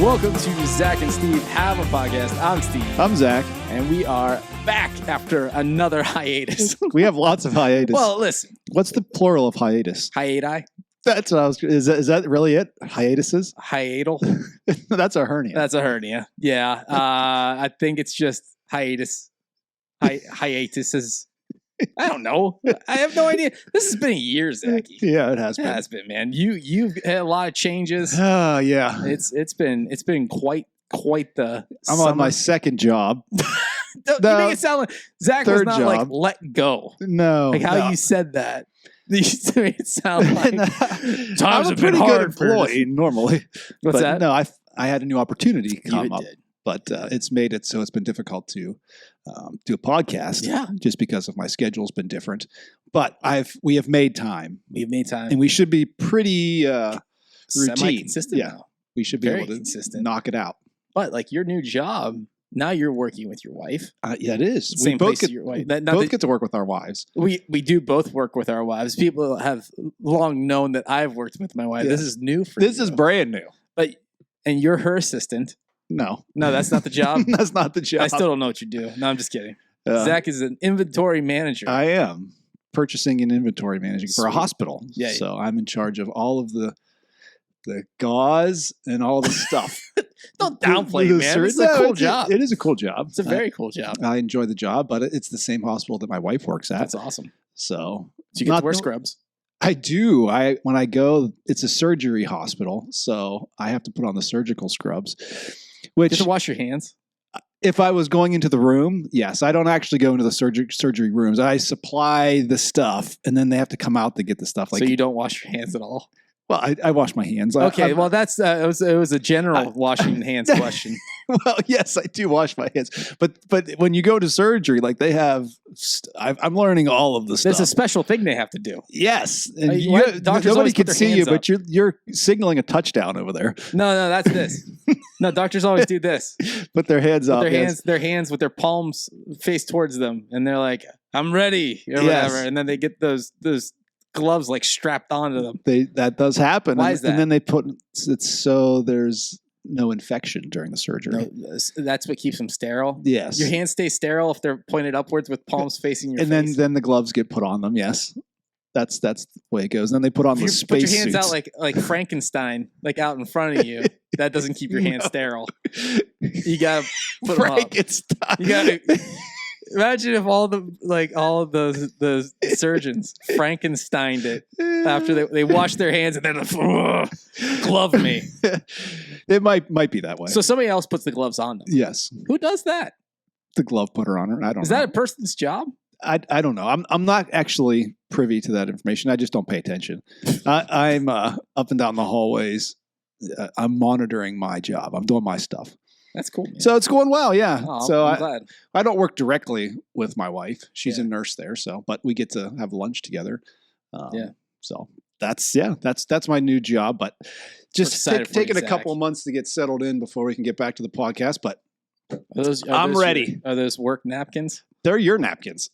Welcome to Zach and Steve Have a Podcast. I'm Steve. I'm Zach. And we are back after another hiatus. We have lots of hiatus. Well, listen. What's the plural of hiatus? Hiati? That's what I was. Is that really it? Hiatuses? Hiatal? That's a hernia. That's a hernia. Yeah. I think it's just hiatus. Hiatuses. I don't know. I have no idea. This has been a year, Zachy. Yeah, it has been. It has been, man. You've had a lot of changes. Yeah. It's been quite the. I'm summer. on my second job. You make it sound like Zach was not job. like let go. No, like how you said that. You made it sound like times I'm a have pretty been good hard employee normally. What's that? No, I had a new opportunity come up, did. but it's made it so it's been difficult to do a podcast. Yeah, just because of my schedule's been different. But we have made time. We've made time, and we should be pretty routine. Semi-consistent. Yeah, now. we should be Very able to consistent. knock it out. But like your new job, now you're working with your wife. Yeah, it is. Same we both place get, as your wife. both get to work with our wives. We do both work with our wives. People have long known that I've worked with my wife. Yeah. This is new for you. This is brand new. And you're her assistant. No, that's not the job. That's not the job. I still don't know what you do. No, I'm just kidding. Zach is an inventory manager. I am purchasing and inventory managing for a hospital. Yeah. So I'm in charge of all of the gauze and all the stuff. Don't downplay it, man. It's a cool job. It is a cool job. It's a very cool job. I enjoy the job, but it's the same hospital that my wife works at. That's awesome. So you get to wear scrubs. I do. When I go, it's a surgery hospital, so I have to put on the surgical scrubs. Which you have to wash your hands. If I was going into the room, yes. I don't actually go into the surgery rooms. I supply the stuff, and then they have to come out to get the stuff. So you don't wash your hands at all? Well, I wash my hands. Okay, well, that's it was a general washing hands question. Well, yes, I do wash my hands, but when you go to surgery, like they have, I'm learning all of the stuff. There's a special thing they have to do. Yes, and nobody can see you, but you're signaling a touchdown over there. No, that's this. No, doctors always do this. Put their hands up. Their hands with their palms faced towards them, and they're like, "I'm ready," or whatever, and then they get those gloves like strapped onto them. That does happen. Why is that? And then they put it so there's no infection during the surgery. No, that's what keeps them sterile. Yes, your hands stay sterile if they're pointed upwards with palms facing your face. And then the gloves get put on them. Yes, that's the way it goes. And then they put on the space Put your hands suits. out like Frankenstein, like out in front of you. That doesn't keep your hands sterile. You gotta put Frankenstein. Them up. You gotta. Imagine if all of those surgeons Frankensteined it after they wash their hands and then glove me. It might be that way. So somebody else puts the gloves on them. Yes. Who does that? The glove putter on her. I don't know. Is that a person's job? I don't know. I'm not actually privy to that information. I just don't pay attention. I'm up and down the hallways. I'm monitoring my job. I'm doing my stuff. That's cool, man. So it's going well, yeah. Oh, so I'm glad. I don't work directly with my wife. She's a nurse there, but we get to have lunch together. So that's my new job, but just taking a couple of months to get settled in before we can get back to the podcast. But I'm ready. Are those work napkins? They're your napkins.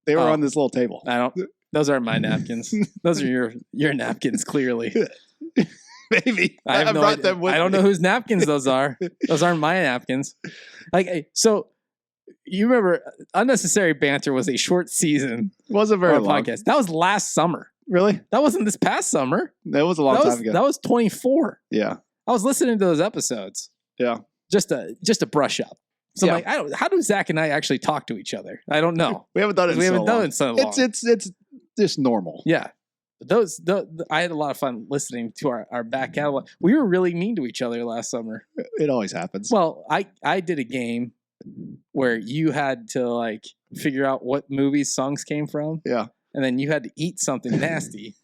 They were on this little table. Those aren't my napkins. Those are your napkins, clearly. Maybe I brought them with me. I don't know whose napkins those are. Those aren't my napkins. So you remember Unnecessary Banter was a short season. It wasn't very long. Podcast. That was last summer. Really? That wasn't this past summer. That was a long time ago. That was 24. Yeah. I was listening to those episodes. Yeah. Just to brush up. So I'm like, how do Zach and I actually talk to each other? I don't know. We haven't done it in so long. It's just normal. Yeah. I had a lot of fun listening to our back catalog. We were really mean to each other last summer. It always happens. Well, I did a game where you had to figure out what movies songs came from. Yeah. And then you had to eat something nasty.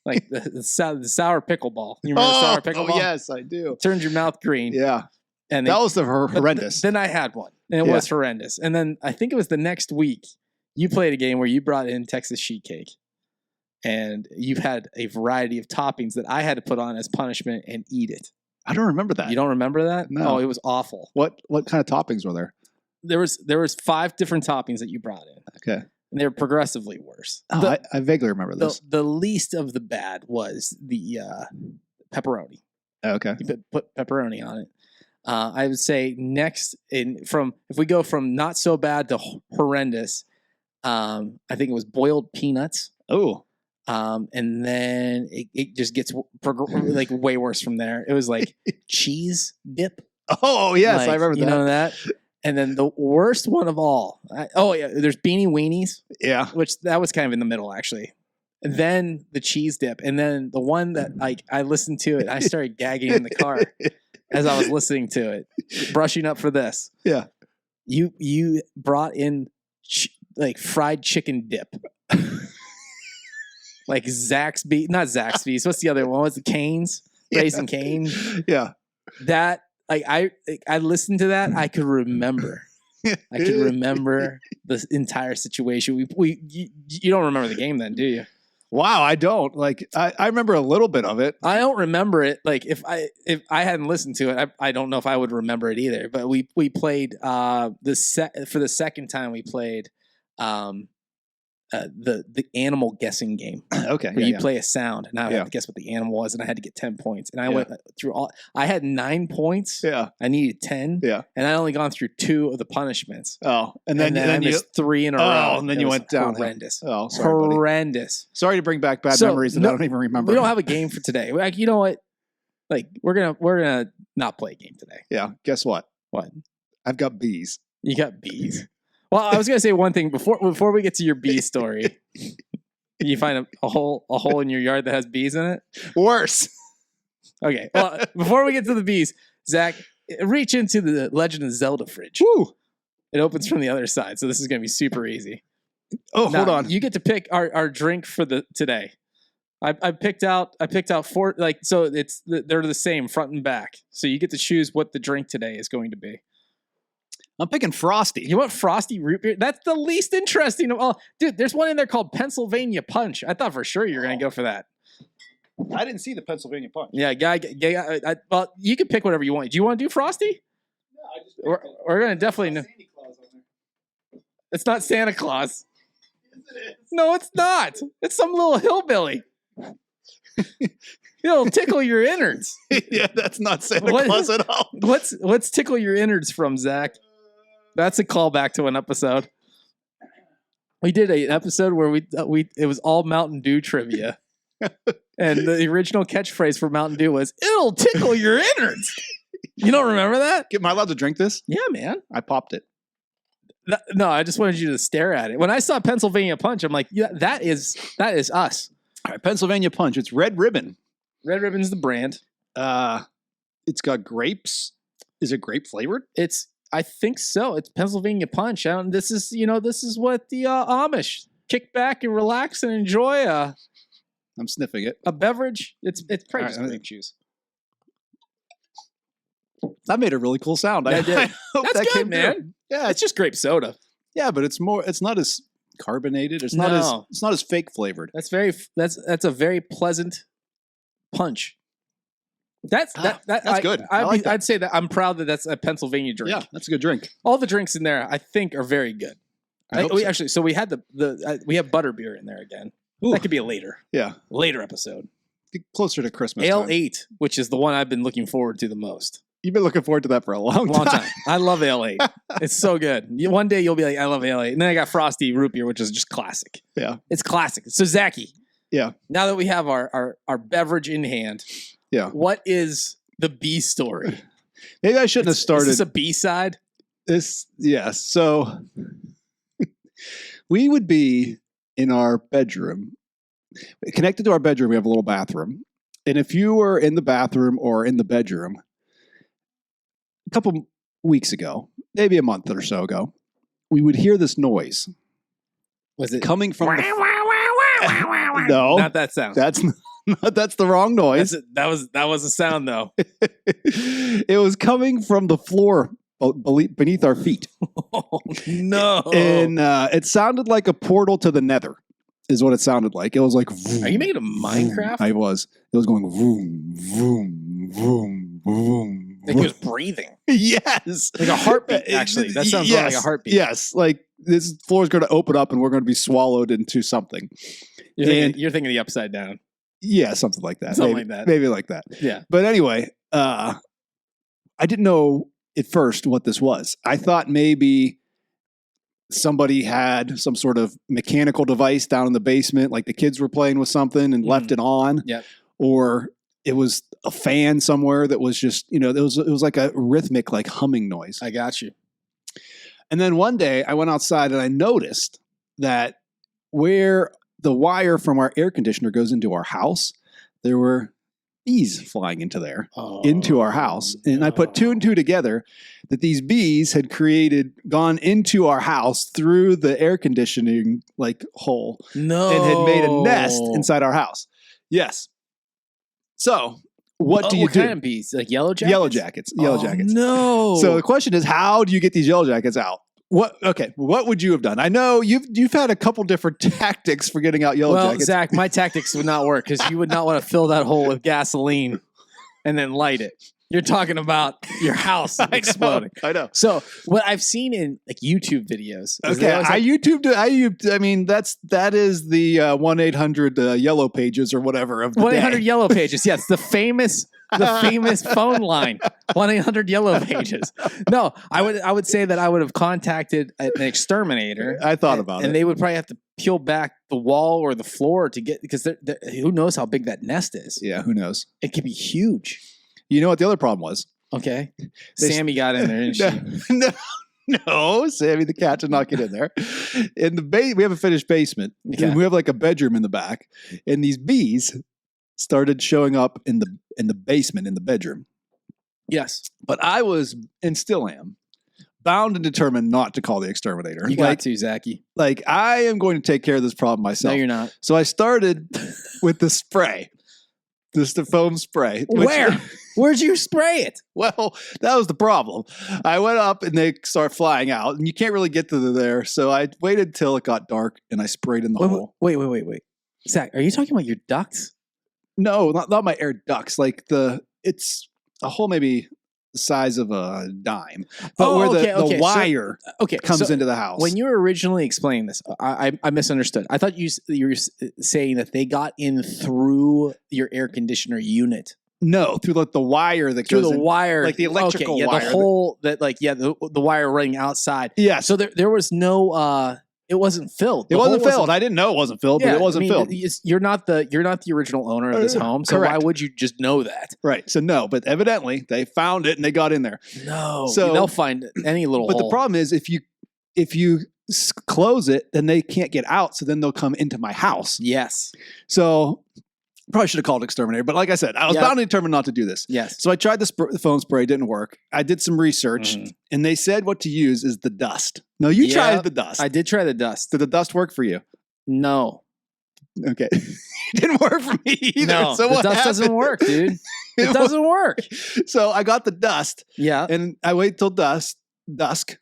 Like the sour pickleball. You remember the sour pickleball? Oh, yes, I do. Turned your mouth green. Yeah. And that was horrendous. Then I had one, and it was horrendous. And then I think it was the next week, you played a game where you brought in Texas sheet cake. And you had a variety of toppings that I had to put on as punishment and eat it. I don't remember that. You don't remember that? No. Oh, it was awful. What kind of toppings were there? There was 5 different toppings that you brought in. Okay. And they were progressively worse. Oh, I vaguely remember this. The least of the bad was the pepperoni. Okay. You put pepperoni on it. I would say next if we go from not so bad to horrendous, I think it was boiled peanuts. Oh. And then it just gets like way worse from there. It was like cheese dip. Oh yes, I remember that. You know that. And then the worst one of all. There's beanie weenies. Yeah, which that was kind of in the middle actually. And then the cheese dip, and then the one that like I listened to it, I started gagging in the car as I was listening to it, brushing up for this. Yeah, you brought in like fried chicken dip. Like not Zaxby's. What's the other one? What's the Cane's? Raising Cane. Yeah. That like I listened to that. I could remember. I could remember the entire situation. You don't remember the game then, do you? Wow, I don't. Like I remember a little bit of it. I don't remember it. Like if I hadn't listened to it, I don't know if I would remember it either. But we played for the second time we played the animal guessing game. Okay. Where you play a sound and I had to guess what the animal was and I had to get 10 points. And I went through I had 9 points. Yeah. I needed 10. Yeah. And I only gone through 2 of the punishments. Oh. And then I missed 3 in a row. Oh, and then you went down. Horrendous. Oh, sorry, horrendous. Buddy. Sorry to bring back bad memories that I don't even remember. We don't have a game for today. Like, you know what? Like we're gonna not play a game today. Yeah. Guess what? What? I've got bees. You got bees. Well, I was gonna say one thing before we get to your bee story. You find a hole in your yard that has bees in it? Worse. Okay. Well, before we get to the bees, Zach, reach into the Legend of Zelda fridge. Woo! It opens from the other side, so this is gonna be super easy. Oh, hold on. You get to pick our drink for today. I picked out 4 so they're the same front and back. So you get to choose what the drink today is going to be. I'm picking Frosty. You want Frosty root beer? That's the least interesting of all. Dude, there's one in there called Pennsylvania Punch. I thought for sure you were going to go for that. I didn't see the Pennsylvania Punch. Yeah, well, you can pick whatever you want. Do you want to do Frosty? No, I just we're going to definitely know. Santa Claus on there. It's not Santa Claus. Yes, it is. No, it's not. It's some little hillbilly. It'll tickle your innards. Yeah, that's not Santa Claus at all. What's tickle your innards from, Zach? That's a callback to an episode. We did an episode where it was all Mountain Dew trivia. And the original catchphrase for Mountain Dew was, "It'll tickle your innards." You don't remember that? Am I allowed to drink this? Yeah, man. I popped it. No, I just wanted you to stare at it. When I saw Pennsylvania Punch, I'm like, yeah, that is us. All right, Pennsylvania Punch. It's Red Ribbon. Red Ribbon's the brand. It's got grapes. Is it grape flavored? I think so. It's Pennsylvania Punch. This is what the Amish kick back and relax and enjoy. I'm sniffing it. A beverage. It's probably just grape juice. That made a really cool sound. I did. That's that good, man. Through. Yeah, it's just grape soda. Yeah, but it's not as carbonated. It's not as fake flavored. That's a very pleasant punch. That's good. I'd say that I'm proud that that's a Pennsylvania drink. Yeah, that's a good drink. All the drinks in there, I think, are very good. So we had we have butterbeer in there again. Ooh. That could be a later episode. Get closer to Christmas. Ale 8, which is the one I've been looking forward to the most. You've been looking forward to that for a long time. I love Ale 8. It's so good. One day you'll be like, I love Ale 8. And then I got Frosty root beer, which is just classic. Yeah, it's classic. So Zachy. Yeah. Now that we have our beverage in hand. Yeah. What is the B story? Maybe I shouldn't have started. Is this a B-side? Yes. So we would be in our bedroom. Connected to our bedroom, we have a little bathroom. And if you were in the bathroom or in the bedroom, a couple weeks ago, maybe a month or so ago, we would hear this noise. Was it coming from No, not that sound. That's the wrong noise. That was a sound though. It was coming from the floor beneath our feet. Oh, no. And it sounded like a portal to the nether is what it sounded like. It was like vroom, are you making a Minecraft? I was. It was going vroom, vroom, vroom, vroom. Like he was breathing. Yes. Like a heartbeat, actually. That sounds like a heartbeat. Yes. Like this floor is going to open up and we're going to be swallowed into something. You're thinking the upside down. Yeah, something like that. Something like that. Maybe like that. Yeah. But anyway, I I didn't know at first what this was. I thought maybe somebody had some sort of mechanical device down in the basement, like the kids were playing with something and left it on. Yep. Or it was a fan somewhere that was just, it was like a rhythmic, like humming noise. I got you. And then one day I went outside and I noticed that where the wire from our air conditioner goes into our house, there were bees flying into our house. And I put 2 and 2 together that these bees had gone into our house through the air conditioning hole and had made a nest inside our house. Yes. So what do you do? What kind of bees? Like yellow jackets? Yellow jackets. No. So the question is, how do you get these yellow jackets out? What would you have done? I know you've had a couple different tactics for getting out yellow jackets. Well, Zach, my tactics would not work because you would not want to fill that hole with gasoline and then light it. You're talking about your house exploding. I know. So what I've seen in YouTube videos. Okay, I mean that is the 1-800 Yellow Pages or whatever of the 1-800 Yellow Pages. Yes, the famous phone line. 1-800 Yellow Pages. No, I would say that I would have contacted an exterminator. I thought about it, and they would probably have to peel back the wall or the floor to get because who knows how big that nest is. Yeah, who knows? It could be huge. You know what the other problem was? Okay. Sammy got in there, didn't she? No, Sammy the cat did not get in there. In the we have a finished basement. Okay. And we have like a bedroom in the back. And these bees started showing up in the basement in the bedroom. Yes. But I was, and still am, bound and determined not to call the exterminator. You got to, Zachy. Like, I am going to take care of this problem myself. No, you're not. So I started with the spray. Just the foam spray. Where? Where'd you spray it? Well, that was the problem. I went up and they start flying out, and you can't really get to there. So I waited till it got dark, and I sprayed in the hole. Wait. Zach, are you talking about your ducts? No, not my air ducts. Like it's a hole maybe the size of a dime, but where the wire comes into the house. When you were originally explaining this, I misunderstood. I thought you were saying that they got in through your air conditioner unit. No, through like the wire that goes through the wire, like the electrical wire. The hole the wire running outside. Yeah. So there was no. It wasn't filled. It wasn't filled. I didn't know it wasn't filled, but it wasn't filled. You're not the original owner of this home, so correct. Why would you just know that? Right. So no, but evidently they found it and they got in there. No. So they'll find any little But hole. the problem is if you close it, then they can't get out, so then they'll come into my house. Yes. So probably should have called exterminator, but like I said, I was bound and determined not to do this. Yes. So I tried the foam spray, didn't work. I did some research, and they said what to use is the dust. No, you tried the dust. I did try the dust. Did the dust work for you? No. Okay. It didn't work for me either. No, so the dust doesn't work, dude. It doesn't work. So I got the dust. Yeah. And I wait till dusk. So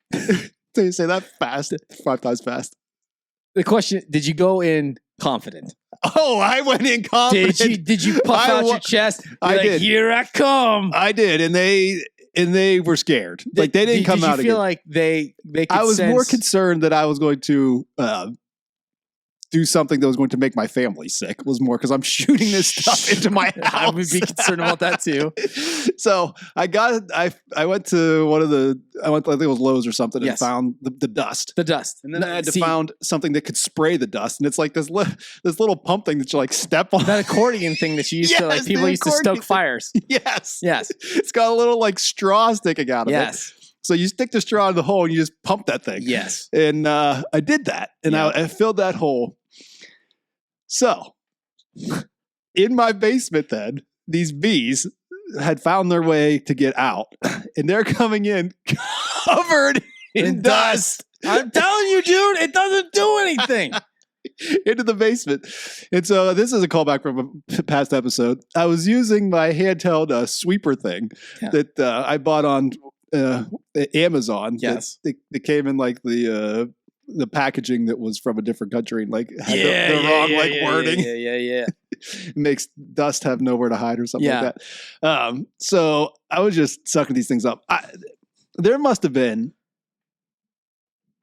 you say that fast, 5 times fast. The question, did you go in confident? Oh, I went in confident. Did you puff out your chest? I did. Here I come. I did, and they were scared. Like they didn't come out again. Did you feel like they could I was more concerned that I was going to do something that was going to make my family sick. Was more because I'm shooting this stuff into my house. I would be concerned about that too. So I went to I think it was Lowe's or something and found the dust. The dust. And then I had to find something that could spray the dust. And it's like this little pump thing that you like step on. That accordion thing that you used to like people used to stoke fires. Yes. Yes. It's got a little like straw sticking out of it. Yes. So you stick the straw in the hole and you just pump that thing. Yes. And I did that. And I filled that hole. So in my basement then, these bees had found their way to get out. And they're coming in covered in dust. I'm telling you, dude, it doesn't do anything. Into the basement. And so this is a callback from a past episode. I was using my handheld sweeper thing that I bought on Amazon. Yes. It came in like the packaging that was from a different country and like had the wrong wording. Yeah. Makes dust have nowhere to hide or something like that. So I was just sucking these things up. There must have been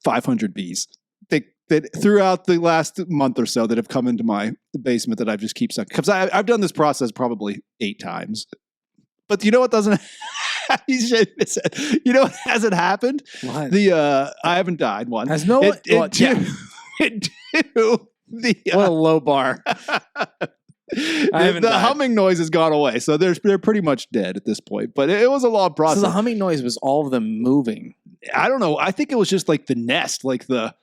500 bees that throughout the last month or so that have come into my basement that I just keep sucking. Because I've done this process probably 8 times. But you know what doesn't You know what hasn't happened? What? I haven't died one. Has no one? What a low bar. The humming noise has gone away, so they're pretty much dead at this point. But it was a long process. So the humming noise was all of them moving. I don't know. I think it was just like the nest, like the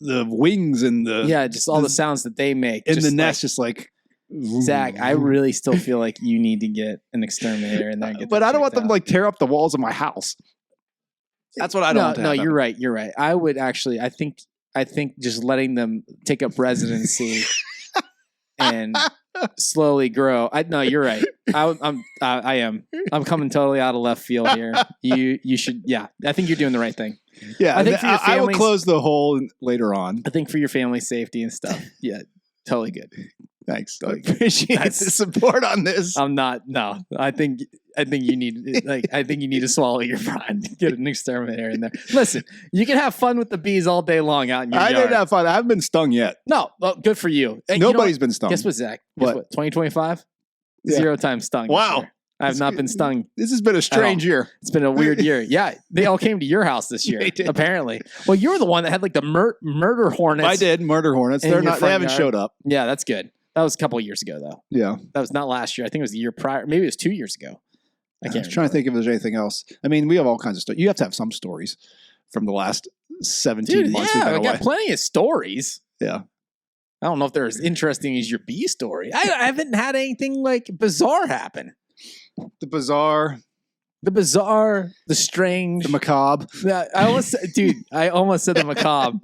wings and just all the sounds that they make. And the nest just like. Zach, I really still feel like you need to get an exterminator in there. And get but I don't want them to like tear up the walls of my house. That's what I don't want to happen. You're right. You're right. I would actually. I think just letting them take up residency and slowly grow. No, you're right. I am. I'm coming totally out of left field here. You should. Yeah, I think you're doing the right thing. Yeah, I think I will close the hole later on. I think for your family's safety and stuff. Yeah, totally good. Thanks. I appreciate the support on this. I'm not. No, I think you need to swallow your pride. Get an exterminator in there. Listen, you can have fun with the bees all day long out in your yard. I didn't have fun. I haven't been stung yet. No, well, good for you. Nobody's been stung. Guess what, Zach? Guess what? 2025? Yeah. 0 times stung. Wow. I have not been stung. This has been a strange year. It's been a weird year. Yeah, they all came to your house this year, apparently. Well, you were the one that had like the murder hornets. I did, murder hornets. They haven't showed up. Yeah, that's good. That was a couple of years ago, though. Yeah. That was not last year. I think it was the year prior. Maybe it was 2 years ago. I was trying to think if there's anything else. I mean, we have all kinds of stories. You have to have some stories from the last 17 months. Yeah, I got plenty of stories. Yeah. I don't know if they're as interesting as your bee story. I haven't had anything like bizarre happen. The bizarre, the strange, the macabre. I almost said the macabre,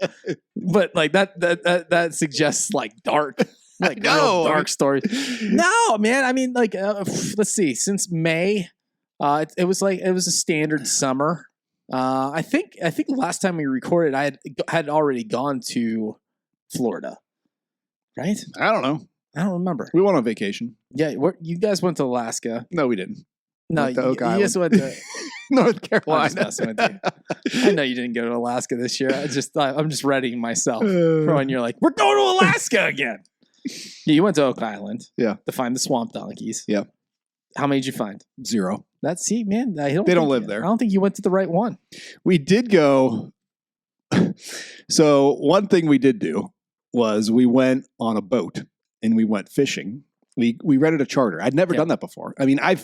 but like that suggests like dark. Like dark stories. No, man. I mean, like, let's see. Since May, it was a standard summer. I think the last time we recorded, I had already gone to Florida. Right? I don't know. I don't remember. We went on vacation. Yeah, you guys went to Alaska. No, we didn't. No, you guys went to North Carolina. I know you didn't go to Alaska this year. I'm just readying myself for when you're like, we're going to Alaska again. Yeah, you went to Oak Island. Yeah. To find the swamp donkeys. Yeah. How many did you find? 0. Man. They don't live there. I don't think you went to the right one. We did go. So one thing we did do was we went on a boat and we went fishing. We rented a charter. I'd never done that before. I mean, I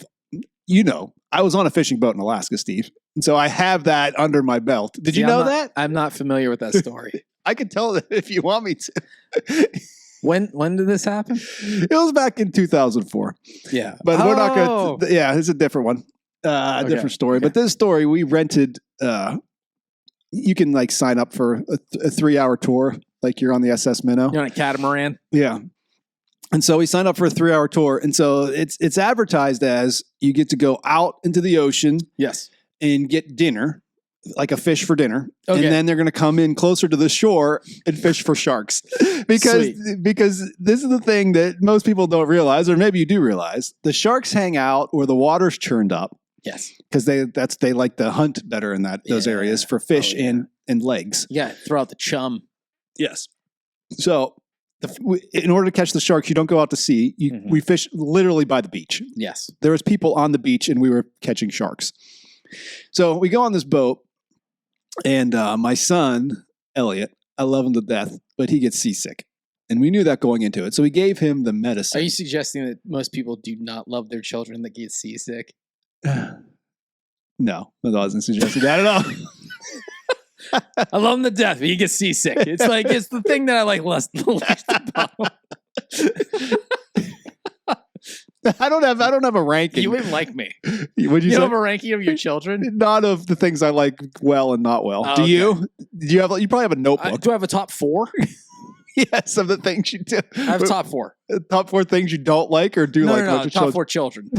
was on a fishing boat in Alaska, Steve. And so I have that under my belt. Did you know that? I'm not familiar with that story. I can tell it if you want me to. When did this happen? It was back in 2004. Yeah. But we're not going to. Yeah, it's a different one. Different story. Okay. But this story, we rented. You can like sign up for a 3-hour tour, like you're on the SS Minnow. You're on a catamaran? Yeah. And so we signed up for a 3-hour tour. And so it's advertised as you get to go out into the ocean. Yes. And get dinner. Like a fish for dinner, okay. And then they're going to come in closer to the shore and fish for sharks, because this is the thing that most people don't realize, or maybe you do realize: the sharks hang out where the water's churned up. Yes, because they like to hunt better in those areas for fish and legs. Yeah, throw out the chum. Yes. So, in order to catch the sharks, you don't go out to sea. We fish literally by the beach. Yes, there was people on the beach, and we were catching sharks. So we go on this boat. And my son, Elliot, I love him to death, but he gets seasick. And we knew that going into it. So we gave him the medicine. Are you suggesting that most people do not love their children that get seasick? No, I wasn't suggesting that at all. I love him to death, but he gets seasick. It's like, it's the thing that I like least about. I don't have a ranking. You wouldn't like me. Would you have a ranking of your children? Not of the things I like well and not well. Do you? Do you have? You probably have a notebook. Do I have a top 4? Yes, of the things you do. I have top 4. Top 4 things you don't like, or do like? No, top 4 children.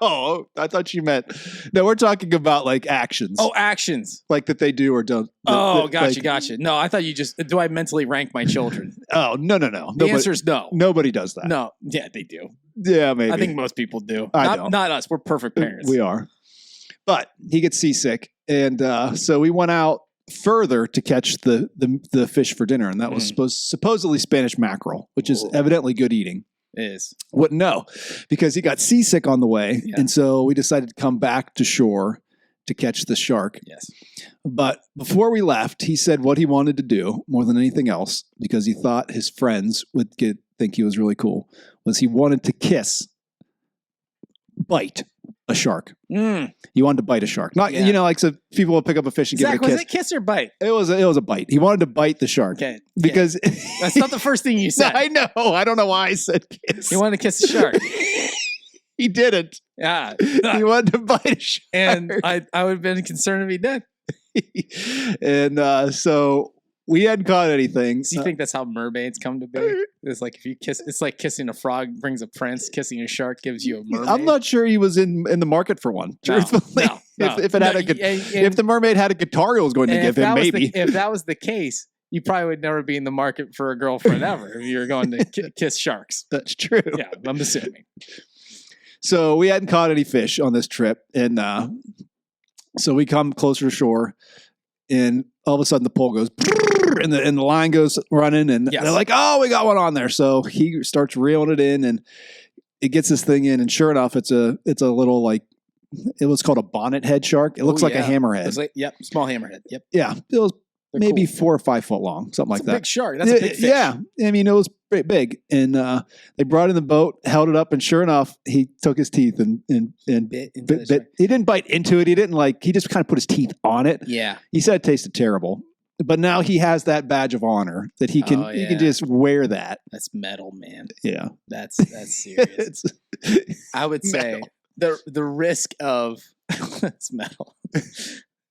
Oh, I thought you meant. No, we're talking about like actions. Oh, actions, like that they do or don't. Gotcha. No, I thought you just. Do I mentally rank my children? Oh, no. The answer is no. Nobody does that. No, yeah, they do. Yeah, maybe. I think most people do. Not us. We're perfect parents. We are. But he gets seasick, and so we went out further to catch the fish for dinner, and that was supposedly Spanish mackerel, which is evidently good eating. It is. Wouldn't know because he got seasick on the way. Yeah. And so we decided to come back to shore to catch the shark. Yes. But before we left, he said what he wanted to do more than anything else, because he thought his friends would think he was really cool, was he wanted to bite a shark. He wanted to bite a shark. Not, like so people will pick up a fish and give it a kiss. Was it kiss or bite? It was a bite. He wanted to bite the shark. Okay. Because that's not the first thing you said. No, I know. I don't know why I said kiss. He wanted to kiss the shark. He didn't. Yeah. He wanted to bite a shark. And I would have been concerned if he did. And so we hadn't caught anything. Do you think that's how mermaids come to be? It's like if you kiss, it's like kissing a frog brings a prince. Kissing a shark gives you a mermaid. I'm not sure he was in the market for one. Truthfully, no. If the mermaid had a guitar, it was going to give him maybe. If that was the case, you probably would never be in the market for a girlfriend ever if you're going to kiss sharks. That's true. Yeah, I'm assuming. So we hadn't caught any fish on this trip, and so we come closer to shore, and all of a sudden the pole goes, and the line goes running, and they're like, "Oh, we got one on there!" So he starts reeling it in, and it gets this thing in, and sure enough, it's a little it was called a bonnet head shark. It looks like a hammerhead. Small hammerhead. Yep. Yeah, it was maybe 4 or 5 foot long, something like that. Big shark. That's a big fish. Yeah, I mean it was pretty big, and they brought in the boat, held it up, and sure enough, he took his teeth and bit. He didn't bite into it. He didn't he just kind of put his teeth on it. Yeah. He said it tasted terrible, but now he has that badge of honor that he can just wear that. That's metal, man. Yeah, that's serious. I would say the risk of it's metal.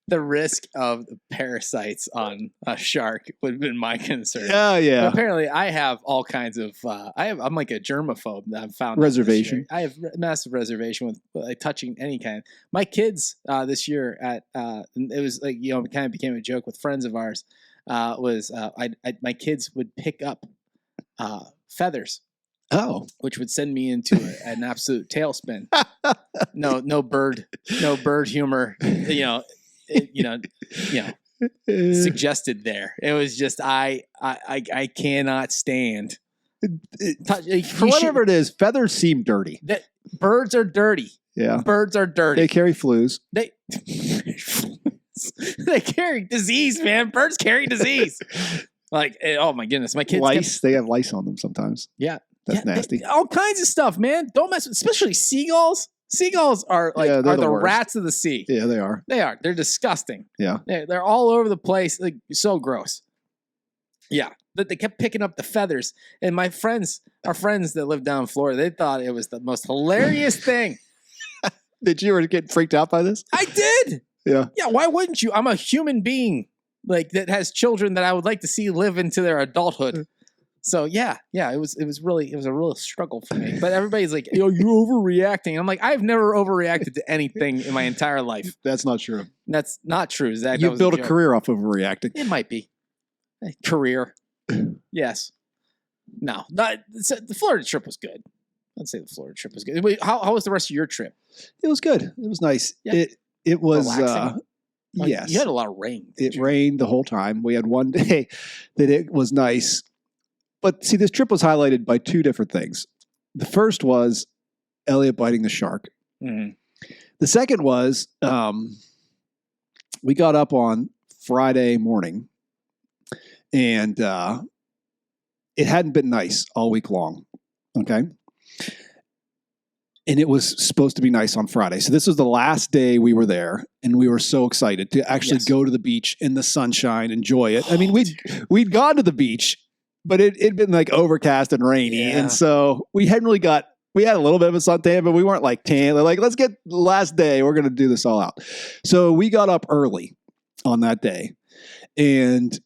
The risk of the parasites on a shark would have been my concern. Yeah. But apparently, I have all kinds of. I'm like a germaphobe that I've found. Reservation. I have massive reservation with touching any kind. My kids this year it was it kind of became a joke with friends of ours. My kids would pick up feathers. Oh, which would send me into an absolute tailspin. No bird humor. Suggested there. It was just I cannot stand. For whatever it is, feathers seem dirty. Birds are dirty. Yeah, birds are dirty. They carry flus. They carry disease, man. Birds carry disease. Oh my goodness, my kids. Lice. They have lice on them sometimes. Yeah, that's nasty. All kinds of stuff, man. Don't mess with, especially seagulls. Seagulls are are the rats of the sea. Yeah, they are. They're disgusting. Yeah. They're all over the place. So gross. Yeah. But they kept picking up the feathers. And our friends that live down in Florida, they thought it was the most hilarious thing. Did you ever get freaked out by this? I did. Yeah. Yeah, why wouldn't you? I'm a human being that has children that I would like to see live into their adulthood. So it was a real struggle for me. But everybody's like, "Yo, you're overreacting." I'm like, I've never overreacted to anything in my entire life. That's not true. That's not true, Zach. You built a career off of overreacting. It might be a career. Yes. No. The Florida trip was good. I'd say the Florida trip was good. Wait, how was the rest of your trip? It was good. It was nice. Yeah. It was. Yes. You had a lot of rain. It rained the whole time. We had one day that it was nice. But see, this trip was highlighted by 2 different things. The first was Elliot biting the shark. Mm-hmm. The second was we got up on Friday morning, and it hadn't been nice all week long. Okay. And it was supposed to be nice on Friday. So this was the last day we were there, and we were so excited to actually go to the beach in the sunshine, enjoy it. I mean, we'd gone to the beach, but it'd been overcast and rainy. Yeah. And so we had a little bit of a suntan, but we weren't tan. They're let's get the last day. We're going to do this all out. So we got up early on that day and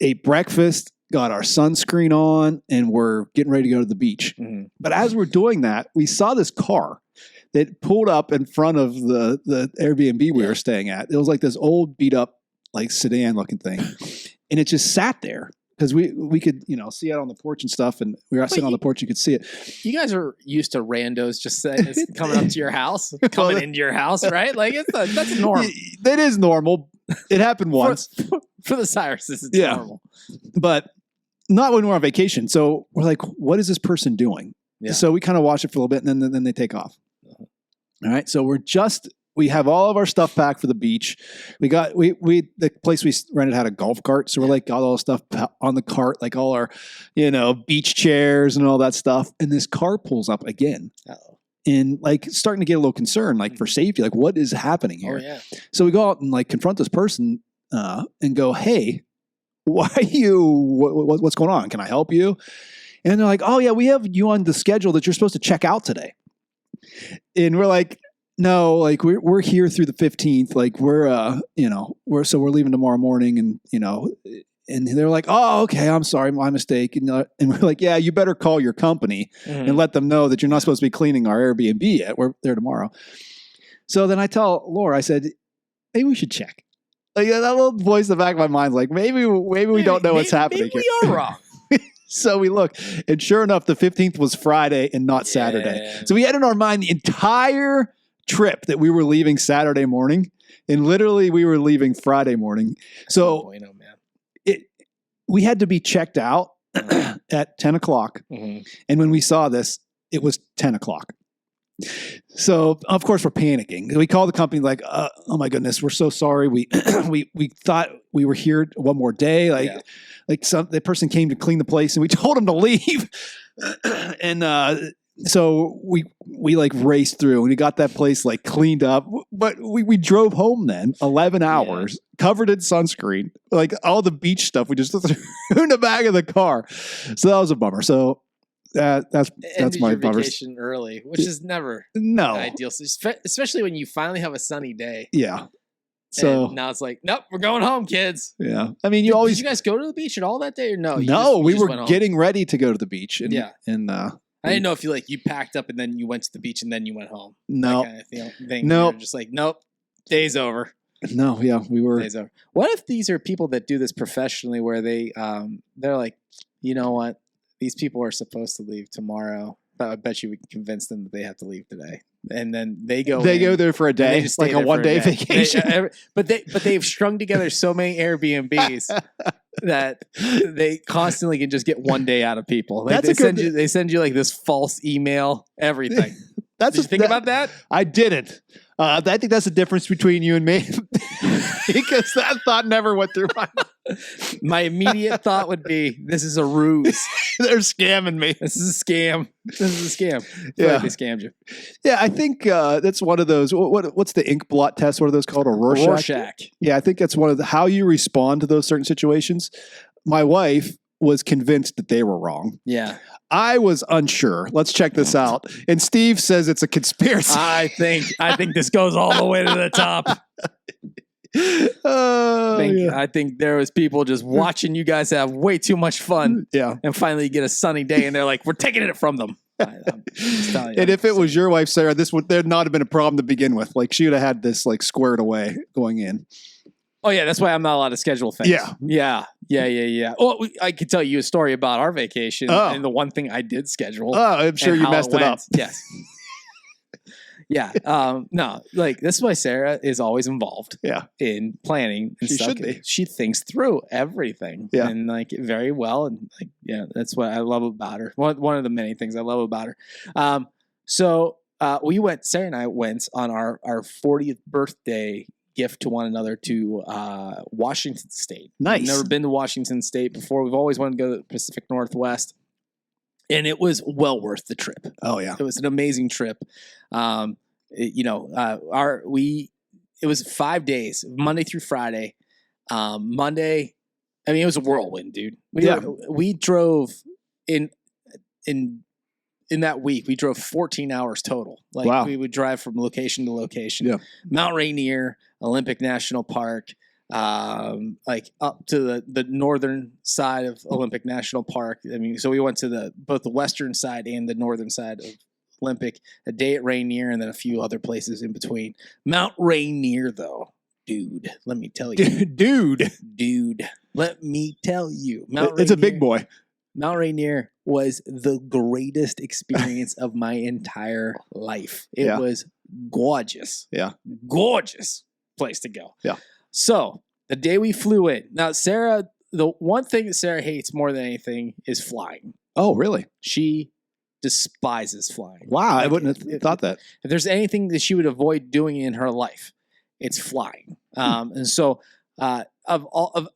ate breakfast, got our sunscreen on, and we're getting ready to go to the beach. Mm-hmm. But as we're doing that, we saw this car that pulled up in front of the Airbnb we were staying at. It was this old beat up sedan looking thing. And it just sat there. Because we could, see out on the porch and stuff, and we were sitting on the porch, you could see it. You guys are used to randos just coming up to your house, coming into your house, right? That's normal. That is normal. It happened once. For the Cyruses, it's normal. But not when we're on vacation. So we're what is this person doing? So we kind of watch it for a little bit, and then they take off. All right. So we have all of our stuff packed for the beach. The place we rented had a golf cart. So we're like, got all the stuff on the cart, like all our, beach chairs and all that stuff. And this car pulls up again. Uh-oh. And like starting to get a little concerned, like for safety, like what is happening here? Oh, yeah. So we go out and like confront this person and go, hey, why are you, what's going on? Can I help you? And they're like, oh yeah, we have you on the schedule that you're supposed to check out today. And we're like, no, like we're here through the 15th. Like we're leaving tomorrow morning, and and they're like, oh, okay, I'm sorry, my mistake. And we're like, yeah, you better call your company and let them know that you're not supposed to be cleaning our Airbnb yet. We're there tomorrow. So then I tell Laura, I said, maybe we should check. Like that little voice in the back of my mind, like maybe we don't know what's happening. Maybe we are wrong. So we look, and sure enough, the 15th was Friday and not Saturday. So we had in our mind the entire trip that we were leaving Saturday morning, and literally we were leaving Friday morning. So we had to be checked out at 10 o'clock. Mm-hmm. And when we saw this, it was 10 o'clock. So of course we're panicking. We called the company like, oh my goodness, we're so sorry. We thought we were here one more day. The person came to clean the place and we told him to leave. And so we like raced through and we got that place like cleaned up, but we drove home then 11 hours covered in sunscreen, like all the beach stuff we just threw in the back of the car. So that was a bummer. So that's my bummer. Vacation early, which is never ideal, especially when you finally have a sunny day. Yeah. So and now it's like, nope, we're going home, kids. Yeah. I mean, did you guys go to the beach at all that day or no? We were getting ready to go to the beach. And, I didn't know if you packed up and then you went to the beach and then you went home. No. That kind of thing. No. Just like, nope, day's over. No, yeah, we were. Day's over. What if these are people that do this professionally where they're like, you know what? These people are supposed to leave tomorrow. But I bet you we can convince them that they have to leave today. And then they go there for a day, like a one-day vacation. But they've strung together so many Airbnbs that they constantly can just get one day out of people. Like they send you like this false email, everything. Did you think about that? I didn't. I think that's the difference between you and me, because that thought never went through my mind. My immediate thought would be, this is a ruse. They're scamming me. This is a scam. Yeah. They scammed you. Yeah, I think that's one of those. What's the ink blot test? What are those called? A Rorschach? Yeah, I think that's one of how you respond to those certain situations. My wife was convinced that they were wrong. Yeah. I was unsure. Let's check this out. And Steve says it's a conspiracy. I think this goes all the way to the top. I think there was people just watching you guys have way too much fun. Yeah. And finally you get a sunny day and they're like, we're taking it from them. And if it was your wife, Sarah, there'd not have been a problem to begin with. Like she would have had this like squared away going in. Oh yeah, that's why I'm not allowed to schedule things. Yeah. Oh, I could tell you a story about our vacation and the one thing I did schedule. Oh, I'm sure you messed it up. Yes. Yeah. No, like this is why Sarah is always involved. Yeah. In planning. And she stuff. should be. She thinks through everything. Yeah. And like very well. And like, yeah, that's what I love about her. One of the many things I love about her. So Sarah and I went on our 40th birthday gift to one another to Washington State. Nice. We've never been to Washington State before. We've always wanted to go to the Pacific Northwest. And it was well worth the trip. Oh yeah. It was an amazing trip. It was 5 days, Monday through Friday. Monday, I mean, it was a whirlwind, dude. We drove in that week, we drove 14 hours total. Like wow. We would drive from location to location. Yeah. Mount Rainier, Olympic National Park, like up to the northern side of Olympic National Park. I mean, so we went to both the western side and the northern side of Olympic, a day at Rainier, and then a few other places in between. Mount Rainier, though, dude, let me tell you. Dude, let me tell you. It's a big boy. Mount Rainier was the greatest experience of my entire life. It was gorgeous. Yeah. Gorgeous place to go. Yeah. So the day we flew in, now Sarah, the one thing that Sarah hates more than anything is flying. Oh, really? She despises flying. Wow, I wouldn't have thought that. If there's anything that she would avoid doing in her life, it's flying. And so of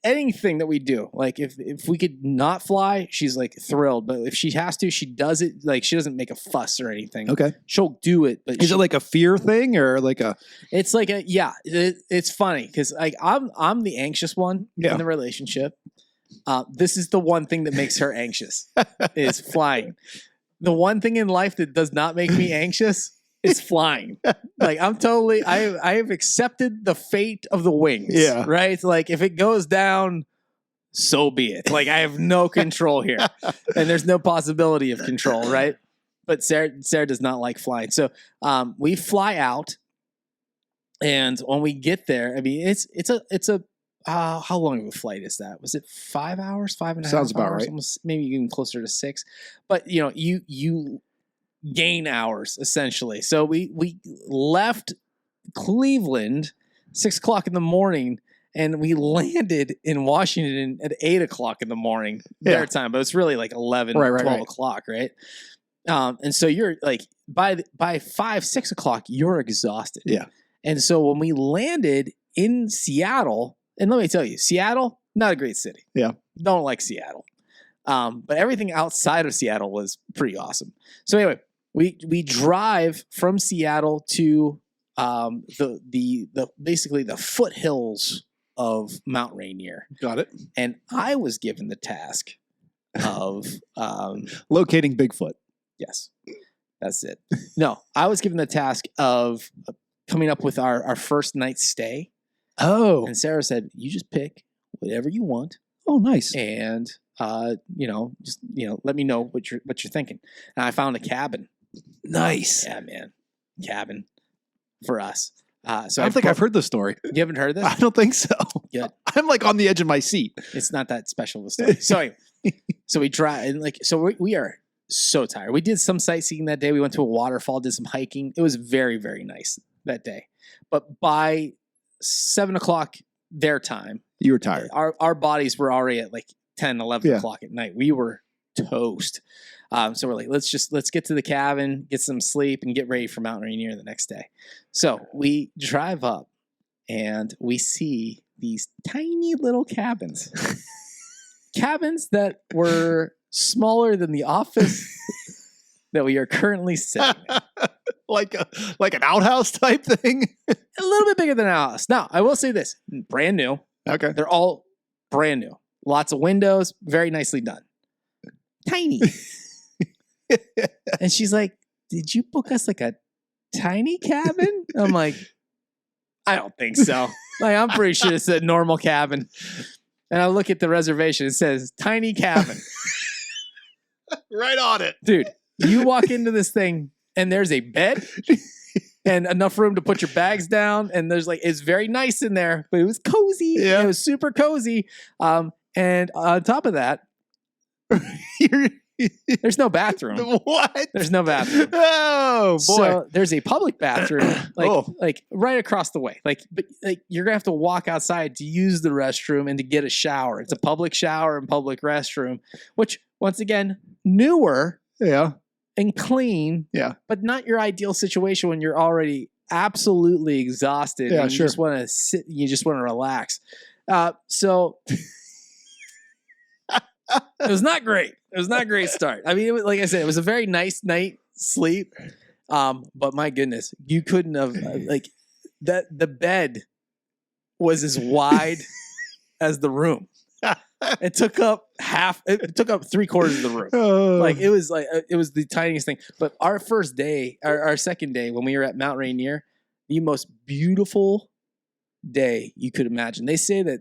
anything that we do, like if we could not fly, she's like thrilled. But if she has to, she does it. Like she doesn't make a fuss or anything. Okay, she'll do it. But is it like a fear thing or like a? It's like a it's funny because like I'm the anxious one in the relationship. This is the one thing that makes her anxious is flying. The one thing in life that does not make me anxious is flying. Like I have accepted the fate of the wings. Yeah. Right. Like if it goes down, so be it. Like I have no control here and there's no possibility of control. Right. But Sarah does not like flying. So we fly out and when we get there, I mean, it's a how long of a flight is that? Was it 5 hours, 5.5 hours? Sounds about right. Almost, maybe even closer to 6. But you know, you gain hours essentially. So we left Cleveland 6 o'clock in the morning, and we landed in Washington at 8 o'clock in the morning their time. But it's really like 11, 12 o'clock, right? And so you're like by 5, 6 o'clock, you're exhausted. Yeah. And so when we landed in Seattle. And let me tell you, Seattle, not a great city. Yeah. Don't like Seattle. But everything outside of Seattle was pretty awesome. So anyway, we drive from Seattle to the basically the foothills of Mount Rainier. Got it. And I was given the task of locating Bigfoot. Yes. That's it. No, I was given the task of coming up with our first night's stay. Oh. And Sarah said, you just pick whatever you want. Oh, nice. And, just let me know what you're thinking. And I found a cabin. Nice. Yeah, man. Cabin for us. So I don't think I've heard this story. You haven't heard this? I don't think so. Good. I'm like on the edge of my seat. It's not that special of a story. So anyway, so we drive and we are so tired. We did some sightseeing that day. We went to a waterfall, did some hiking. It was very, very nice that day. But by 7 o'clock their time, you were tired. Our bodies were already at like 10, 11 o'clock at night. We were toast. So we're like, let's get to the cabin, get some sleep, and get ready for Mount Rainier the next day. So we drive up and we see these tiny little cabins. Cabins that were smaller than the office that we are currently sitting in. Like an outhouse type thing? A little bit bigger than an outhouse. Now, I will say this. Brand new. Okay. They're all brand new. Lots of windows. Very nicely done. Tiny. And she's like, did you book us like a tiny cabin? I'm like, I don't think so. Like, I'm pretty sure it's a normal cabin. And I look at the reservation. It says tiny cabin. Right on it. Dude, you walk into this thing and there's a bed and enough room to put your bags down. And there's it's very nice in there, but it was cozy. Yeah. It was super cozy. And on top of that, there's no bathroom. What? There's no bathroom. Oh boy. So there's a public bathroom like right across the way. But you're gonna have to walk outside to use the restroom and to get a shower. It's a public shower and public restroom, which once again, newer. Yeah. And clean. Yeah. But not your ideal situation when you're already absolutely exhausted. Yeah, and you just want to sit, you just want to relax. So it was not great. It was not a great start. I mean, like I said, it was a very nice night sleep. But my goodness, you couldn't have the bed was as wide as the room. It took up 3/4 of the room. It was the tiniest thing. But our first day, our second day when we were at Mount Rainier, the most beautiful day you could imagine. They say that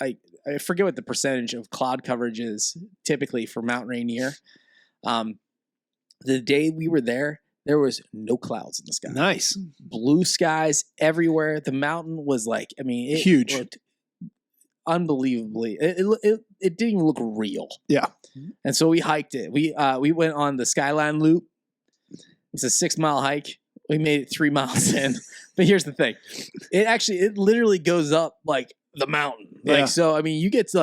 I forget what the percentage of cloud coverage is typically for Mount Rainier. The day we were there was no clouds in the sky. Nice. Blue skies everywhere. The mountain was huge. Looked unbelievably. It didn't even look real. Yeah. And so we hiked it. We went on the Skyline Loop. It's a 6-mile hike. We made it 3 miles in. But here's the thing. It literally goes up like the mountain. Yeah. So I mean you get to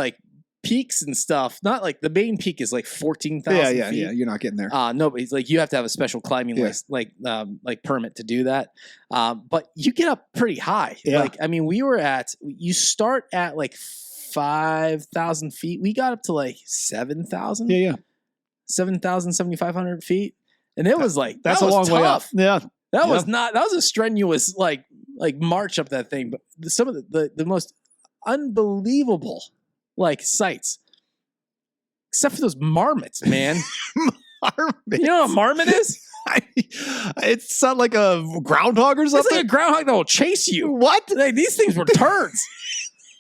peaks and stuff. Not like the main peak is like 14,000 feet. Yeah. You're not getting there. No, but it's like you have to have a special climbing like permit to do that. But you get up pretty high. Yeah. Like, I mean, you start at like 5,000 feet. We got up to like 7,000. Yeah. 7,000, 7,500 feet. And it was like, that's a long way up. Yeah. That was a strenuous like march up that thing. But some of the most unbelievable like sights, except for those marmots, man. Marmots. You know what a marmot is? It's not like a groundhog or something. It's like a groundhog that will chase you. What? Like, these things were turds.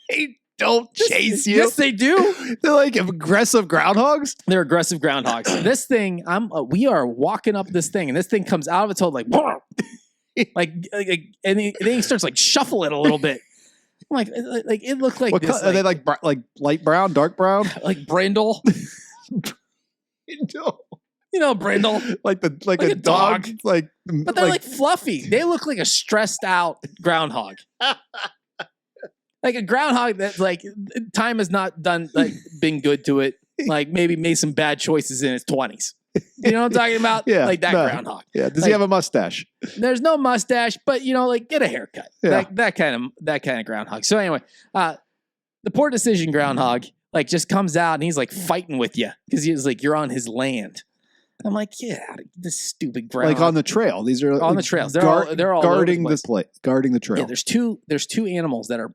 They don't chase you. Yes, they do. They're like aggressive groundhogs. They're aggressive groundhogs. This thing, we are walking up this thing, and this thing comes out of its hole like, and he starts like shuffling a little bit. I'm like it looked like what this. Are they like light brown, dark brown, like brindle? You know brindle, like a dog, like. But they're like fluffy. They look like a stressed out groundhog. Like a groundhog that like time has not been good to it. Like maybe made some bad choices in its 20s. You know what I'm talking about? Yeah, like that groundhog. Yeah. Does he have a mustache? There's no mustache, but like get a haircut. Yeah. That kind of groundhog. So anyway, the poor decision groundhog like just comes out and he's like fighting with you because he's like you're on his land. I'm like, yeah, this stupid groundhog. Like on the trail. These are on the trails. They're all guarding guarding the trail. Yeah, there's two animals that are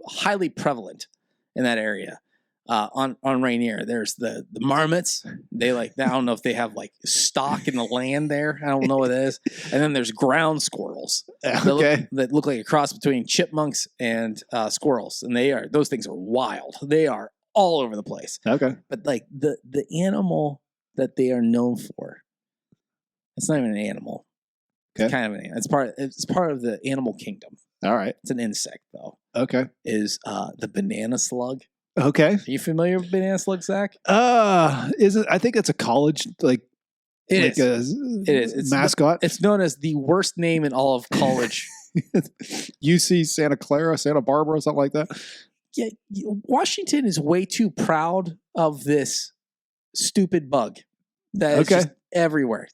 highly prevalent in that area. On Rainier, there's the marmots. They I don't know if they have like stock in the land there. I don't know what it is. And then there's ground squirrels. That look like a cross between chipmunks and squirrels. And those things are wild. They are all over the place. Okay. But like the animal that they are known for, it's not even an animal. Okay. It's kind of an animal. It's part of the animal kingdom. All right. It's an insect though. Okay. Is the banana slug. Okay. Are you familiar with banana slug, Zach? Isn't I think it's a college it is. It's mascot. It's known as the worst name in all of college. UC Santa Barbara, something like that. Yeah, Washington is way too proud of this stupid bug that is just everywhere.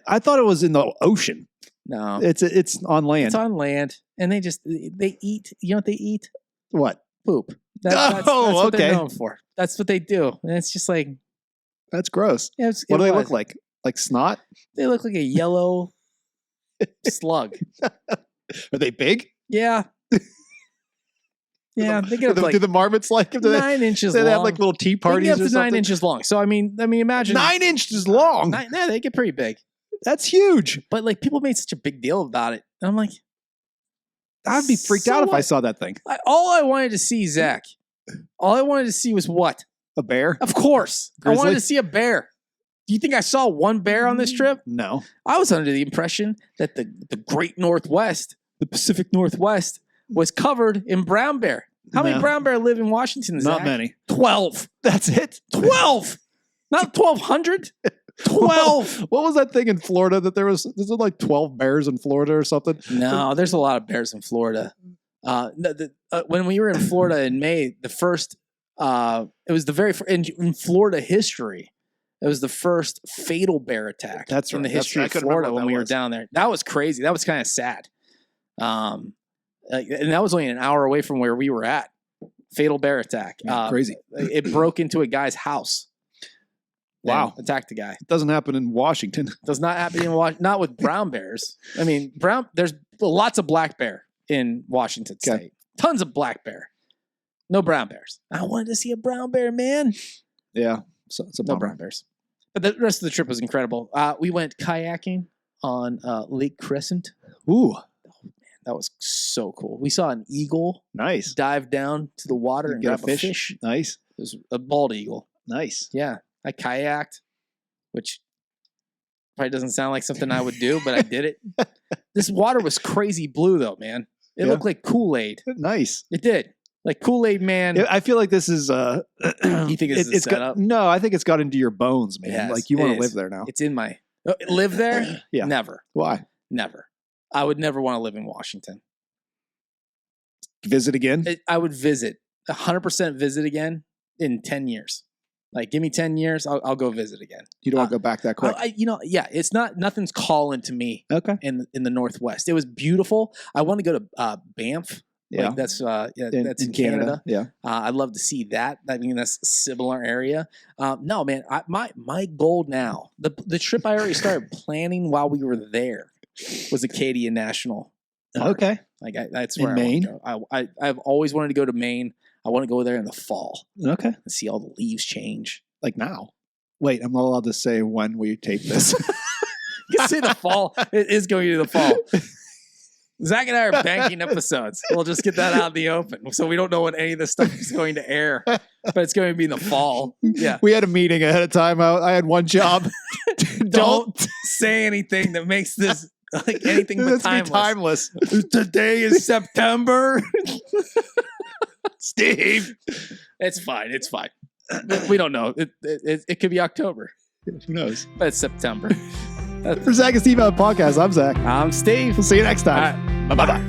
I thought it was in the ocean. No, it's on land. It's on land, and they eat. You know what they eat? What? Poop. That's what okay. they're known for. That's what they do, and it's just like that's gross. Yeah, what do they look like? Like snot? They look like a yellow slug. Are they big? Yeah. Yeah, they get up do the marmots like them? 9 inches long. They have like little tea parties. They get up to 9 inches long. So I mean, imagine 9 inches long. Yeah, they get pretty big. That's huge. But like people made such a big deal about it, and I'm like, I'd be freaked out if I saw that thing. All I wanted to see, Zach. All I wanted to see was what? A bear? Of course, Grizzly? I wanted to see a bear. Do you think I saw one bear on this trip? No. I was under the impression that the Great Northwest, the Pacific Northwest, was covered in brown bear. How many brown bear live in Washington, Zach? Not many. 12. That's it? 12! Not 1,200? 12! What was that thing in Florida that there was like 12 bears in Florida or something? No, there's a lot of bears in Florida. When we were in Florida in May, it was the very first, in Florida history, it was the first fatal bear attack in the history of Florida when we were down there. That was crazy. That was kind of sad. And that was only an hour away from where we were at. Fatal bear attack. Crazy. It broke into a guy's house. Wow. Attacked the guy. It doesn't happen in Washington. Does not happen in Washington. Not with brown bears. I mean, there's lots of black bear in Washington State. Tons of black bear. No brown bears. I wanted to see a brown bear, man. Yeah. So it's a no brown bears. But the rest of the trip was incredible. We went kayaking on Lake Crescent. Ooh. That was so cool. We saw an eagle. Nice. Dive down to the water and grab a fish. Nice. It was a bald eagle. Nice. Yeah. I kayaked, which probably doesn't sound like something I would do, but I did it. This water was crazy blue, though, man. It looked like Kool-Aid. Nice. It did. Like Kool-Aid, man. I feel like this is... you think it's a setup? No, I think it's got into your bones, man. Yes, like you want to live there now. It's in my... Live there? Yeah. Never. Why? Never. I would never want to live in Washington. Visit again? I would visit. 100% visit again. in 10 years. Like, give me 10 years, I'll go visit again. You don't want to go back that quick? It's nothing's calling to me. Okay. In the Northwest, it was beautiful. I want to go to Banff. Yeah, like that's in Canada. Yeah, I'd love to see that. I mean, that's a similar area. No, man, my goal now, the trip I already started planning while we were there was Acadia National Park. Okay, like that's where in Maine. I've always wanted to go to Maine. I want to go there in the fall. Okay, and see all the leaves change. Like now. Wait, I'm not allowed to say when we tape this. You can say the fall. It is going to the fall. Zach and I are banking episodes. We'll just get that out in the open. So we don't know when any of this stuff is going to air, but it's going to be in the fall. Yeah. We had a meeting ahead of time. I had one job. Don't say anything that makes this like anything but timeless. Today is September. Steve. It's fine. It's fine. We don't know. It could be October. Who knows? But it's September. For Zach and Steve on the podcast, I'm Zach. I'm Steve. We'll see you next time. Right. Bye-bye.